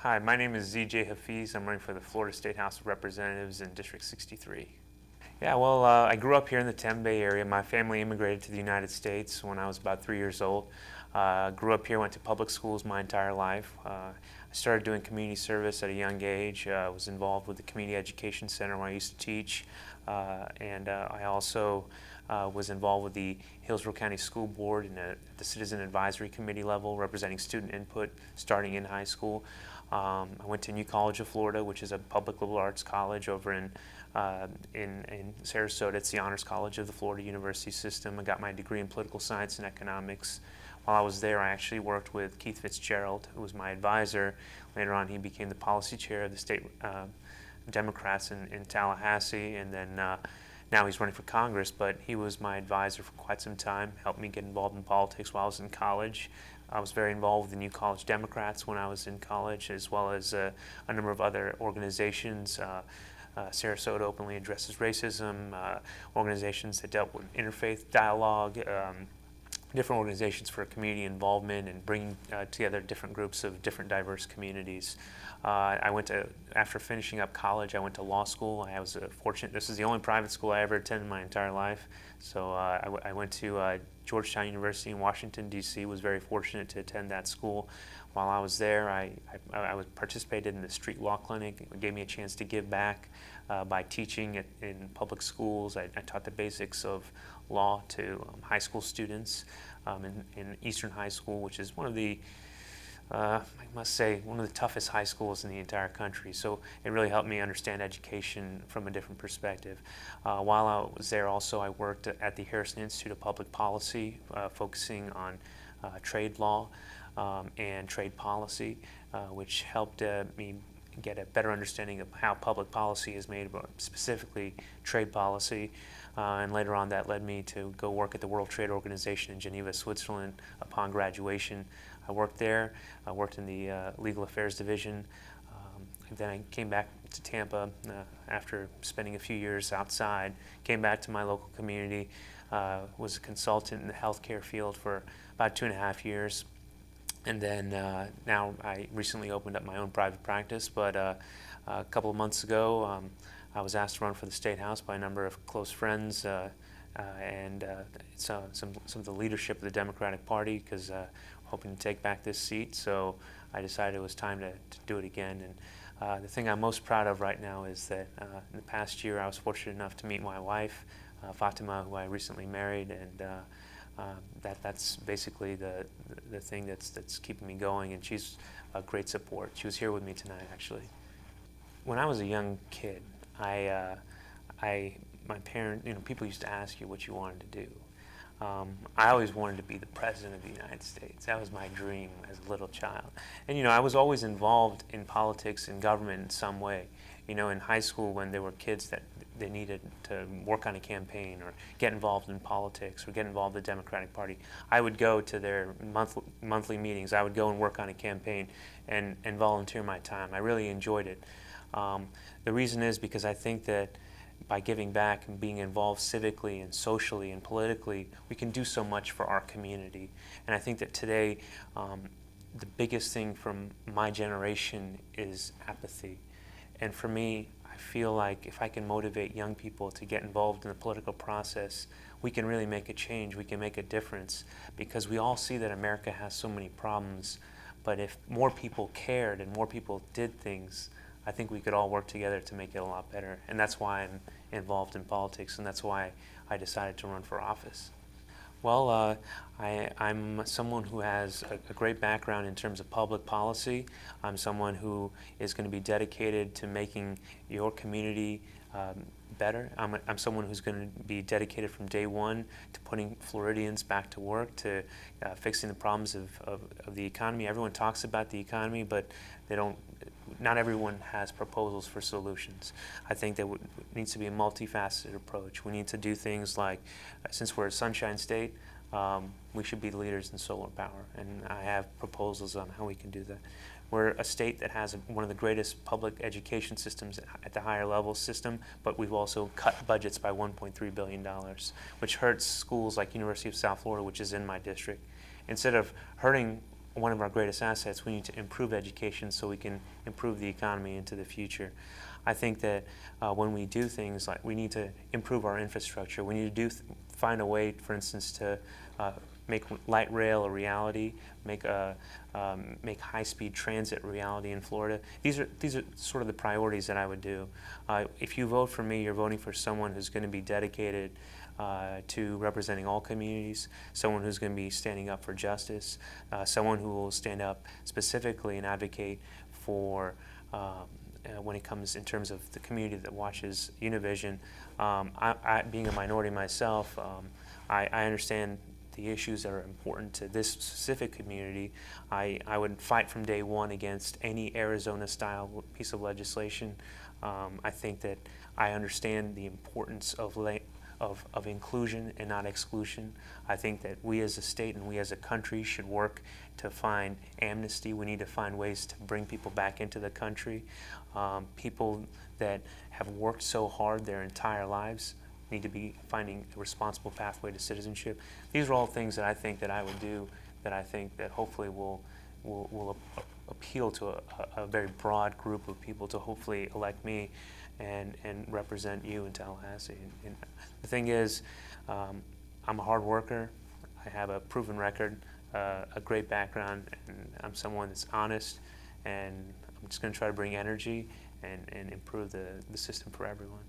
Hi, my name is ZJ Hafeez. I'm running for the Florida State House of Representatives in District 63. Yeah, well, I grew up here in the Tampa Bay area. My family immigrated to the United States when I was about 3 years old. Grew up here, went to public schools my entire life. I started doing community service at a young age. Was involved with the Community Education Center where I used to teach. I also was involved with the Hillsborough County School Board and at the Citizen Advisory Committee level, representing student input starting in high school. I went to New College of Florida, which is a public liberal arts college over in Sarasota. It's the Honors College of the Florida University system. I got my degree in political science and economics. While I was there, I actually worked with Keith Fitzgerald, who was my advisor. Later on, he became the policy chair of the state Democrats in Tallahassee, and then now he's running for Congress, but he was my advisor for quite some time, helped me get involved in politics while I was in college. I was very involved with the New College Democrats when I was in college, as well as a number of other organizations. Sarasota Openly Addresses Racism, organizations that dealt with interfaith dialogue, different organizations for community involvement and bringing together different groups of different diverse communities. After finishing up college, I went to law school. I was fortunate, this is the only private school I ever attended in my entire life. So I went to Georgetown University in Washington, D.C., was very fortunate to attend that school. While I was there, I participated in the street law clinic. It gave me a chance to give back by teaching in public schools. I taught the basics of law to high school students in Eastern High School, which is one of the I must say, one of the toughest high schools in the entire country. So it really helped me understand education from a different perspective. While I was there also, I worked at the Harrison Institute of Public Policy, focusing on trade law and trade policy, which helped me get a better understanding of how public policy is made, specifically trade policy. And later on, that led me to go work at the World Trade Organization in Geneva, Switzerland upon graduation. I worked there. I worked in the Legal Affairs Division. And then I came back to Tampa after spending a few years outside, came back to my local community, was a consultant in the healthcare field for about 2.5 years. And then now I recently opened up my own private practice, but a couple of months ago I was asked to run for the State House by a number of close friends and some of the leadership of the Democratic Party, because hoping to take back this seat. So I decided it was time to do it again. And the thing I'm most proud of right now is that in the past year I was fortunate enough to meet my wife, Fatima, who I recently married, and that's basically the thing that's keeping me going, and she's a great support. She was here with me tonight, actually. When I was a young kid, my parents, people used to ask you what you wanted to do. I always wanted to be the president of the United States. That was my dream as a little child. And I was always involved in politics and government in some way. In high school, when there were kids that they needed to work on a campaign or get involved in politics or get involved in the Democratic Party, I would go to their monthly meetings. I would go and work on a campaign and volunteer my time. I really enjoyed it. The reason is because I think that by giving back and being involved civically and socially and politically, we can do so much for our community. And I think that today, the biggest thing from my generation is apathy. And for me, I feel like if I can motivate young people to get involved in the political process, we can really make a change, we can make a difference, because we all see that America has so many problems. But if more people cared and more people did things, I think we could all work together to make it a lot better. And that's why I'm involved in politics, and that's why I decided to run for office. Well, I'm someone who has a great background in terms of public policy. I'm someone who is going to be dedicated to making your community better. I'm someone who's going to be dedicated from day one to putting Floridians back to work, to fixing the problems of the economy. Everyone talks about the economy, but not everyone has proposals for solutions. I think there needs to be a multifaceted approach. We need to do things like, since we're a sunshine state, we should be the leaders in solar power, and I have proposals on how we can do that. We're a state that has one of the greatest public education systems at the higher level system, but we've also cut budgets by $1.3 billion, which hurts schools like University of South Florida, which is in my district. Instead of hurting one of our greatest assets. We need to improve education so we can improve the economy into the future. I think that when we do things like we need to improve our infrastructure, we need to find a way, for instance, to make light rail a reality, make high-speed transit a reality in Florida. These are sort of the priorities that I would do. If you vote for me, you're voting for someone who's going to be dedicated to representing all communities, someone who's going to be standing up for justice, someone who will stand up specifically and advocate for when it comes in terms of the community that watches Univision. Being a minority myself, I understand the issues that are important to this specific community. I would fight from day one against any Arizona-style piece of legislation. I think that I understand the importance of inclusion and not exclusion. I think that we as a state and we as a country should work to find amnesty. We need to find ways to bring people back into the country. People that have worked so hard their entire lives need to be finding a responsible pathway to citizenship. These are all things that I think that I would do, that I think that hopefully will appeal to a very broad group of people to hopefully elect me and represent you in Tallahassee. And the thing is, I'm a hard worker. I have a proven record, a great background, and I'm someone that's honest, and I'm just going to try to bring energy and improve the system for everyone.